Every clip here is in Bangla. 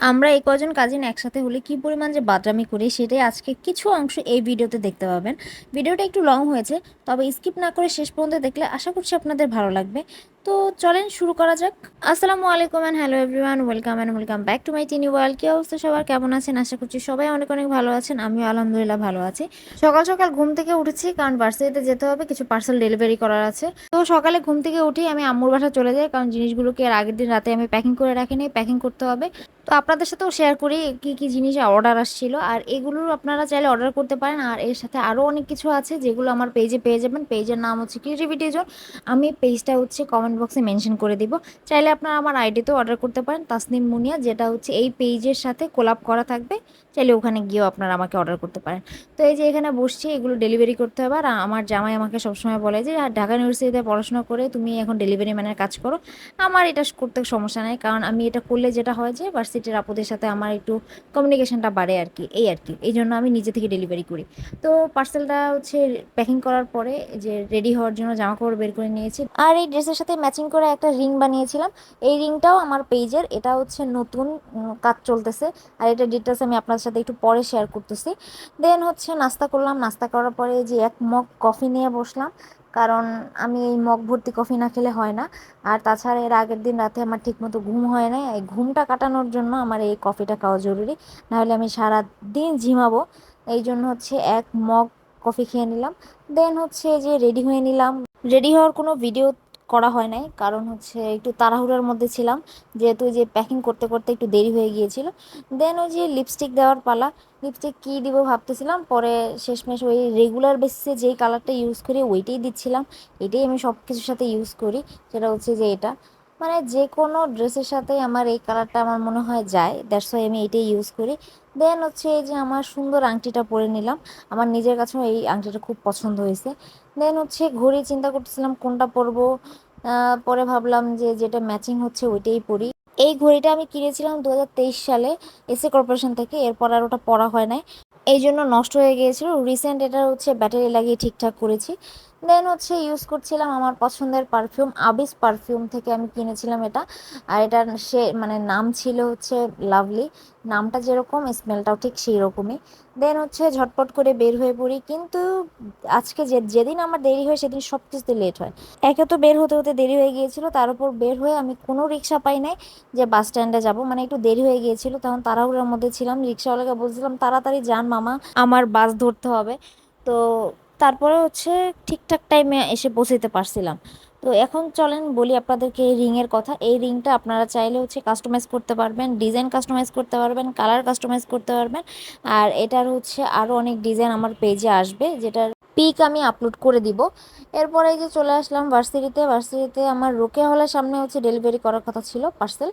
আমরা এই কজন কাজিন একসাথে হলে কি পরিমাণ যে বাদরামি করি সেটাই আজকে কিছু অংশ এই ভিডিওতে দেখতে পাবেন। ভিডিওটা একটু লং হয়েছে, তবে স্কিপ না করে শেষ পর্যন্ত দেখলে আশা করছি আপনাদের ভালো লাগবে। তো চলেন শুরু করা যাক। আসসালামু আলাইকুম and hello everyone, welcome back to my tiny world. কি অবস্থা সবার, কেমন আছেন? আশা করছি সবাই অনেক অনেক ভালো আছেন। আমিও আলহামদুলিল্লাহ ভালো আছি। সকাল সকাল ঘুম থেকে উঠেছি কারণ ভার্সিটিতে যেতে হবে, কিছু পার্সেল ডেলিভারি করার আছে। তো সকালে ঘুম থেকে উঠি আমি আম্মুর বাসা চলে যাই, কারণ জিনিসগুলোকে আর আগের দিন রাতে আমি প্যাকিং করে রাখিনি, প্যাকিং করতে হবে। তো আপনাদের সাথেও শেয়ার করি কি কি জিনিস অর্ডার আসছিল, আর এগুলোর আপনারা চাইলে অর্ডার করতে পারেন। আর এর সাথে আরও অনেক কিছু আছে যেগুলো আমার পেজে পেয়ে যাবেন। পেজের নাম হচ্ছে ক্রিয়েটিভিটি জোন। আমি পেজটা হচ্ছে কমেন্ট বক্সে মেনশন করে দিব। চাইলে আপনারা আমার আইডিতেও অর্ডার করতে পারেন, তাসনিম মুনিয়া, যেটা হচ্ছে এই পেজের সাথে কোলাপ করা থাকবে। চাইলে ওখানে গিয়েও আপনারা আমাকে অর্ডার করতে পারেন। তো এই যে এখানে বসছি, এগুলো ডেলিভারি করতে হবে। আর আমার জামাই আমাকে সবসময় বলে যে ঢাকা ইউনিভার্সিটিতে পড়াশোনা করে তুমি এখন ডেলিভারি ম্যানের কাজ করো। আমার এটা করতে সমস্যা নেই, কারণ আমি এটা করলে যেটা হয় যে ভার্সিটির আপুদের সাথে আমার একটু কমিউনিকেশনটা বাড়ে আর কি এই জন্য আমি নিজে থেকে ডেলিভারি করি। তো পার্সেলটা হচ্ছে প্যাকিং করার পরে যে রেডি হওয়ার জন্য জামা কাপড় বের করে নিয়েছি, আর এই ড্রেসের সাথে ম্যাচিং করে একটা রিং বানিয়েছিলাম। এই রিংটাও আমার পেজের, এটা হচ্ছে নতুন কাজ চলতেছে। আর এটা ডিটেলস আমি আপনাদের সাথে একটু পরে শেয়ার করতেছি। দেন হচ্ছে নাস্তা করলাম, নাস্তা করার পরে যে এক মগ কফি নিয়ে বসলাম, কারণ আমি এই মগ ভর্তি কফি না খেলে হয় না। আর তাছাড়া এর আগের দিন রাতে আমার ঠিকমতো ঘুম হয় না, এই ঘুমটা কাটানোর জন্য আমার এই কফিটা খাওয়া জরুরি, নাহলে আমি সারা দিন ঝিমাবো। এই জন্য হচ্ছে এক মগ কফি খেয়ে নিলাম। দেন হচ্ছে যে রেডি হয়ে নিলাম। রেডি হওয়ার কোনো ভিডিও করা হয় নাই, কারণ হচ্ছে একটু তাড়াহুড়োর মধ্যে ছিলাম, যেহেতু যে প্যাকিং করতে করতে একটু দেরি হয়ে গিয়েছিল। দেন ওই যে লিপস্টিক দেওয়ার পালা, লিপস্টিক কী দিব ভাবতেছিলাম, পরে শেষমেশ ওই রেগুলার বেসিসে যেই কালারটা ইউজ করি ওইটাই দিচ্ছিলাম। এটাই আমি সব কিছুর সাথে ইউজ করি, সেটা হচ্ছে যে এটা মানে যে কোনো ড্রেসের সাথে আমার এই কালারটা আমার মনে হয় যায়, দ্যাটস ওয়াই আমি এটাই ইউজ করি। দেন হচ্ছে এই যে আমার সুন্দর আংটিটা পরে নিলাম, আমার নিজের কাছেও এই আংটিটা খুব পছন্দ হয়েছে। দেন হচ্ছে ঘড়ি চিন্তা করতেছিলাম কোনটা পরবো, পরে ভাবলাম যে যেটা ম্যাচিং হচ্ছে ওইটাই পরি। এই ঘড়িটা আমি কিনেছিলাম 2023 সালে এসএ কর্পোরেশন থেকে, এরপর আর ওটা পরা হয় নাই, এই জন্য নষ্ট হয়ে গিয়েছিল। রিসেন্ট এটা হচ্ছে ব্যাটারি লাগিয়ে ঠিকঠাক করেছি। দেন হচ্ছে ইউজ করছিলাম আমার পছন্দের পারফিউম, আবিস পারফিউম থেকে আমি কিনেছিলাম এটা। আর এটার সে মানে নাম ছিল হচ্ছে লাভলি, নামটা যেরকম স্মেলটাও ঠিক সেই রকমই। দেন হচ্ছে ঝটপট করে বের হয়ে পড়ি, কিন্তু আজকে যেদিন আমার দেরি হয় সেদিন সব কিছুতে লেট হয়। একে তো বের হতে হতে দেরি হয়ে গিয়েছিল, তার উপর বের হয়ে আমি কোনো রিক্সা পাই নাই যে বাস স্ট্যান্ডে যাব, মানে একটু দেরি হয়ে গিয়েছিল, তখন তাড়াহুড়োর মধ্যে ছিলাম। রিক্সাওয়ালাকে বলছিলাম তাড়াতাড়ি যান মামা, আমার বাস ধরতে হবে। তো তারপরে হচ্ছে ঠিকঠাক টাইমে এসে পৌঁছাতে পারছিলাম। তো এখন চলেন বলি আপনাদেরকে এই রিংয়ের কথা। এই রিংটা আপনারা চাইলে হচ্ছে কাস্টমাইজ করতে পারবেন, ডিজাইন কাস্টমাইজ করতে পারবেন, কালার কাস্টমাইজ করতে পারবেন। আর এটার হচ্ছে আরও অনেক ডিজাইন আমার পেজে আসবে, যেটার পিক আমি আপলোড করে দিব। এরপরে এই যে চলে আসলাম ভার্সিটিতে আমার রোকেয়া হলের সামনে হচ্ছে ডেলিভারি করার কথা ছিল পার্সেল।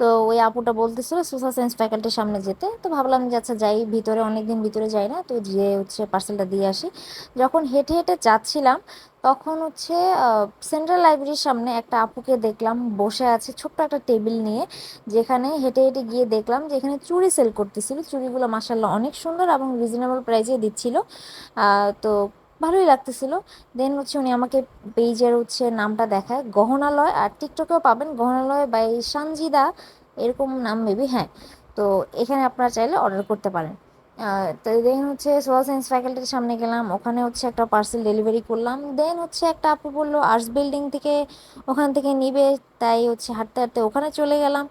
তো ওই আপুটা বলতেছিল সোশ্যাল সায়েন্স ফ্যাকাল্টির সামনে যেতে, তো ভাবলাম যে আচ্ছা যাই, ভিতরে অনেকদিন ভিতরে যাই না, তো যে হচ্ছে পার্সেলটা দিয়ে আসি। যখন হেঁটে হেঁটে যাচ্ছিলাম তখন হচ্ছে সেন্ট্রাল লাইব্রেরির সামনে একটা আপুকে দেখলাম বসে আছে ছোট্ট একটা টেবিল নিয়ে, যেখানে হেঁটে হেঁটে গিয়ে দেখলাম যে এখানে চুড়ি সেল করতেছিল। চুড়িগুলো মাসাল্লাহ অনেক সুন্দর এবং রিজনেবল প্রাইসে দিচ্ছিল। তো ভালোই লাগতেছিল। দেন হচ্ছে উনি আমাকে পেজের হচ্ছে নামটা দেখায় গহনালয়, আর টিকটকেও পাবেন গহনালয় বাই সানজিদা, এরকম নাম মেবি, হ্যাঁ। তো এখানে আপনারা চাইলে অর্ডার করতে পারেন। তো দেন হচ্ছে সোশ্যাল সায়েন্স ফ্যাকাল্টির সামনে গেলাম, ওখানে হচ্ছে একটা পার্সেল ডেলিভারি করলাম। দেন হচ্ছে একটা আপু বললো আর্টস বিল্ডিং থেকে ওখান থেকে নিবে, তাই হচ্ছে হাঁটতে হাঁটতে ওখানে চলে গেলাম।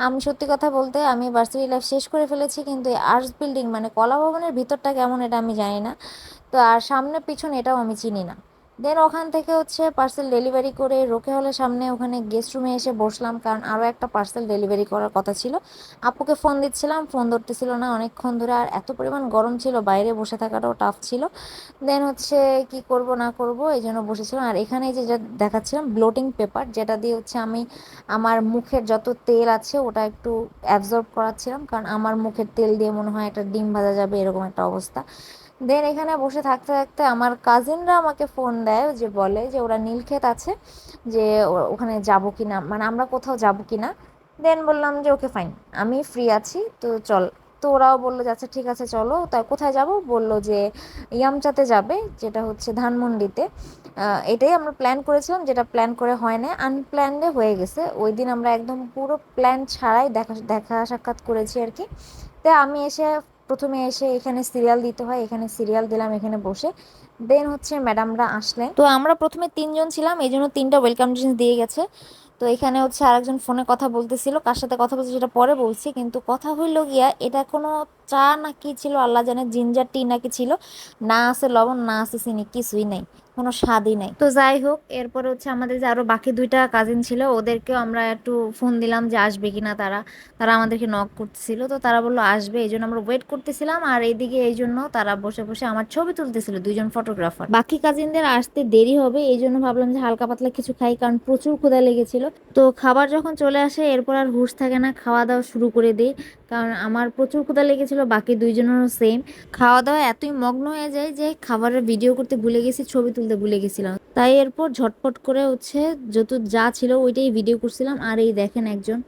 আমি সত্যি কথা বলতে আমি ভার্সিটি লাইফ শেষ করে ফেলেছি, কিন্তু এই আর্টস বিল্ডিং মানে কলা ভবনের ভিতরটা কেমন এটা আমি জানি না। তো আর সামনে পিছন এটাও আমি চিনি না। দেন ওখান থেকে হচ্ছে পার্সেল ডেলিভারি করে রোকে হলের সামনে ওখানে গেস্ট রুমে এসে বসলাম, কারণ আরও একটা পার্সেল ডেলিভারি করার কথা ছিল। আপুকে ফোন দিচ্ছিলাম, ফোন ধরতেছিল না অনেকক্ষণ ধরে, আর এত পরিমাণ গরম ছিল বাইরে বসে থাকাটাও টাফ ছিল। দেন হচ্ছে কি করব না করব এই জন্য বসেছিলাম। আর এখানে যে যা দেখাচ্ছিলাম ব্লোটিং পেপার, যেটা দিয়ে হচ্ছে আমি আমার মুখের যত তেল আছে ওটা একটু অ্যাবজর্ব করাচ্ছিলাম, কারণ আমার মুখের তেল দিয়ে মনে হয় একটা ডিম ভাজা যাবে এরকম একটা অবস্থা। দেন এখানে বসে থাকতে থাকতে আমার কাজিনরা আমাকে ফোন দেয়, যে বলে যে ওরা নীলক্ষেত আছে, যে ওখানে যাব কি না, মানে আমরা কোথাও যাব কি না। দেন বললাম যে ওকে ফাইন, আমি ফ্রি আছি, তো চল। তো ওরাও বললো যে আচ্ছা ঠিক আছে চলো। তা কোথায় যাব, বললো যে ইয়ামচাতে যাবে, যেটা হচ্ছে ধানমন্ডিতে। এটাই আমরা প্ল্যান করেছিলাম, যেটা প্ল্যান করে হয় না, আনপ্ল্যান্ডে হয়ে গেছে। ওই দিন আমরা একদম পুরো প্ল্যান ছাড়াই দেখা দেখা সাক্ষাৎ করেছি আর কি। তো আমি প্রথমে এসে এখানে সিরিয়াল দিতে হয়, এখানে সিরিয়াল দিলাম এখানে বসে। দেন হচ্ছে ম্যাডামরা আসলেন, তো আমরা প্রথমে 3জন ছিলাম, এই জন্য 3টা ওয়েলকাম ড্রিঙ্কস দিয়ে গেছে। তো এখানে হচ্ছে আরেকজন ফোনে কথা বলতেছিল, কার সাথে কথা বলছে সেটা পরে বলছি, কিন্তু কথা হইলো গিয়া এটা কোনো চা নাকি ছিল আল্লাহ জানে, জিঞ্জার টি নাকি ছিল, না আছে লবণ না আছে চিনি, কিছুই নাই, কোনো স্বাদই নাই। তো যাই হোক, এরপরে হচ্ছে আমাদের যে আরো বাকি 2টা কাজিন ছিল ওদেরকেও আমরা একটু ফোন দিলাম যে আসবে কিনা তারা। তারা আমাদেরকে নক করতেছিল, তো তারা বললো আসবে, এই জন্য আমরা ওয়েট করতেছিলাম। আর এইদিকে এই জন্য তারা বসে বসে আমার ছবি তুলতেছিল, 2জন ফটোগ্রাফার। বাকি কাজিনদের আসতে দেরি হবে এই জন্য ভাবলাম যে হালকা পাতলা কিছু খাই, কারণ প্রচুর ক্ষুধা লেগেছিল। তো খাবার যখন চলে আসে এরপর আর হুঁশ থাকে না, খাওয়া দাওয়া শুরু করে দিই, কারণ আমার প্রচুর ক্ষুধা লেগেছিল, বাকি 2জনেরও সেম। খাওয়া দাওয়া এতই মগ্ন হয়ে যায় যে খাবারের ভিডিও করতে ভুলে গেছি, ছবি তুলতে ভুলে গেছিলাম। তাই এরপর ঝটপট করে হচ্ছে যত যা ছিল ওইটাই ভিডিও করছিলাম। আর এই দেখেন একজন,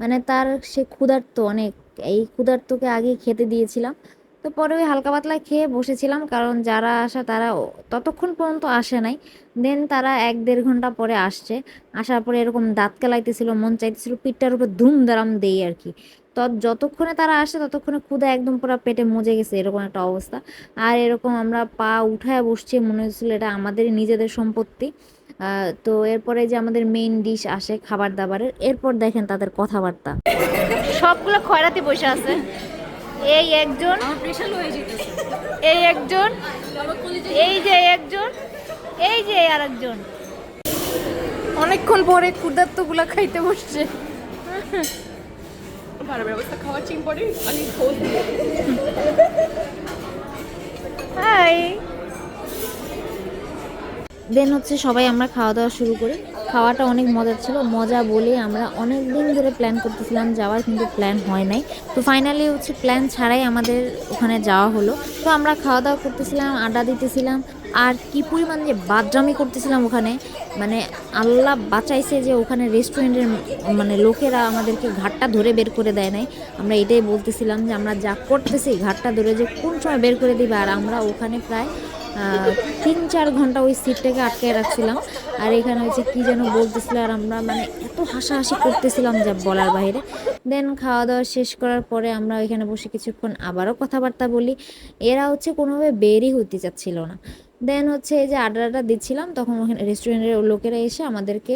মানে তার সে ক্ষুধার্ত অনেক, এই ক্ষুধার্তকে আগে খেতে দিয়েছিলাম। তো পরে ওই হালকা পাতলা খেয়ে বসেছিলাম, কারণ যারা আসা তারা ততক্ষণ পর্যন্ত আসে নাই। দেন তারা 1-1.5 ঘন্টা পরে আসছে। আসার পরে এরকম দাঁত কেলাইতেছিল, মন চাইতেছিল পিঠটার উপর ধুম দারাম দেই আর কি। তো যতক্ষণে তারা আসে ততক্ষণে ক্ষুধা একদম পুরো পেটে মজে গেছে, এরকম একটা অবস্থা। আর এরকম আমরা পা উঠায় বসছি, মনে হচ্ছিল এটা আমাদের নিজেদের সম্পত্তি। তো এরপরে যে আমাদের মেইন ডিশ আসে খাবার দাবারের, এরপর দেখেন তাদের কথাবার্তা। সবগুলো খয়রাতি বসে আছে, এই একজন, এই একজন, এই যে একজন, এই যে আর একজন, অনেকক্ষণ পরে ক্ষুধার্ত গুলা খাইতে বসছে। হাই। দেন হচ্ছে সবাই আমরা খাওয়া দাওয়া শুরু করি। খাওয়াটা অনেক মজার ছিল, মজা বলে আমরা অনেক দিন ধরে প্ল্যান করতেছিলাম যাওয়ার, কিন্তু প্ল্যান হয় নাই। তো ফাইনালি হচ্ছে প্ল্যান ছাড়াই আমাদের ওখানে যাওয়া হলো। তো আমরা খাওয়া দাওয়া করতেছিলাম, আড্ডা দিতেছিলাম, আর কি পরিমাণ যে বাদরামি করতেছিলাম ওখানে, মানে আল্লাহ বাঁচাইছে যে ওখানে রেস্টুরেন্টের মানে লোকেরা আমাদেরকে ঘাটটা ধরে বের করে দেয় নাই। আমরা এটাই বলতেছিলাম যে আমরা যা করতেছি ঘাটটা ধরে যে কোন সময় বের করে দিবে। আর আমরা ওখানে প্রায় 3-4 ঘন্টা ওই সিটটাকে আটকে রাখছিলাম। আর এখানে হচ্ছে কি যেন বলতেছিল, আর আমরা মানে এত হাসাহাসি করতেছিলাম যা বলার বাইরে। দেন খাওয়া দাওয়া শেষ করার পরে আমরা ওইখানে বসে কিছুক্ষণ আবারও কথাবার্তা বলি। এরা হচ্ছে কোনোভাবে বেরই হতে চাচ্ছিল না। দেন হচ্ছে এই যে আড্ডাটা দিচ্ছিলাম, তখন ওখানে রেস্টুরেন্টের লোকেরা এসে আমাদেরকে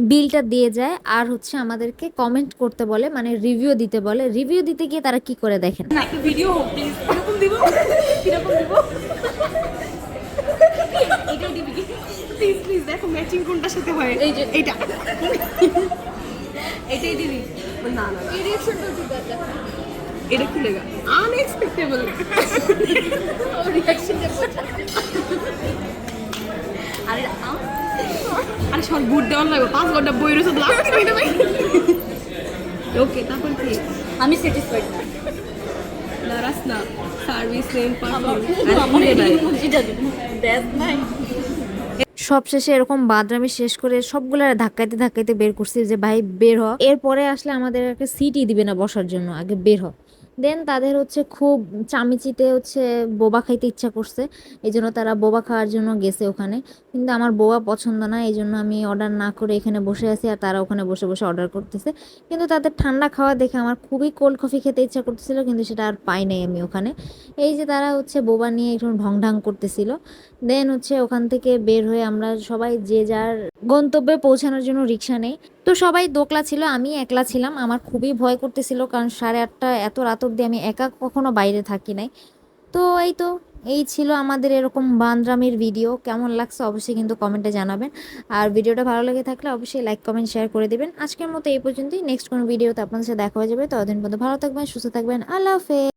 বিলটা দিয়ে যায়, আর হচ্ছে আমাদেরকে কমেন্ট করতে বলে, মানে রিভিউ দিতে বলে। রিভিউ দিতে গিয়ে তারা কি করে দেখেন, ভিডিও হোক প্লিজ, এরকম দিব, কিরকম দিব, এটাই দিবি কি প্লিজ প্লিজ, দেখো ম্যাচিং কোনটার সাথে হয়, এই যে এইটা, এটাই দিবি। না না এই রিঅ্যাকশনটা ঠিক আছে, এটা কি লাগা আনএক্সপেক্টেবল রিঅ্যাকশনটা বোঝা। আরে আরে সব বুট দেওয়ার লাগবে, 5 ঘন্টা বই রয়েছে লাগবে না ভাই। ওকে তারপর কি, আমি স্যাটিসফাইড না, নারাস না, সার্ভিস নেম পারফরম্যান্স নাই। সবশেষে এরকম বাদরামি শেষ করে সবগুলা ধাক্কাইতে ধাক্কাইতে বের করছি যে ভাই বের হ, এরপরে আসলে আমাদের একটা সিটই দিবে না বসার জন্য, আগে বের হ। দেন তাদের হচ্ছে খুব চামিচিতে হচ্ছে বোবা খাইতে ইচ্ছা করছে, এই জন্য তারা বোবা খাওয়ার জন্য গেছে ওখানে। কিন্তু আমার বোবা পছন্দ না, এই জন্য আমি অর্ডার না করে এখানে বসে আছি, আর তারা ওখানে বসে বসে অর্ডার করতেছে। কিন্তু তাদের ঠান্ডা খাওয়া দেখে আমার খুবই কোল্ড কফি খেতে ইচ্ছা করতেছিল, কিন্তু সেটা আর পাই নাই আমি ওখানে। এই যে তারা হচ্ছে বোবা নিয়ে একটু ঢং ঢং করতেছিল। দেন হচ্ছে ওখান থেকে বের হয়ে আমরা সবাই যে যার গন্তব্যে পৌঁছানোর জন্য রিক্সা নেই। তো সবাই দোকলা ছিল, আমি একলা ছিলাম। আমার খুবই ভয় করতেছিল, কারণ 8:30 এত রাত অব্দি আমি একা কখনো বাইরে থাকি নাই। তো এই ছিল আমাদের এরকম বান্দরামির ভিডিও। কেমন লাগছে অবশ্যই কিন্তু কমেন্টে জানাবেন। আর ভিডিওটা ভালো লেগে থাকলে অবশ্যই লাইক কমেন্ট শেয়ার করে দিবেন। আজকের মতো এই পর্যন্তই, নেক্সট কোনো ভিডিওতে আপনাদের সাথে দেখা হয়ে যাবে। ততদিন পর্যন্ত ভালো থাকবেন, সুস্থ থাকবেন, আল্লাহ হাফেজ।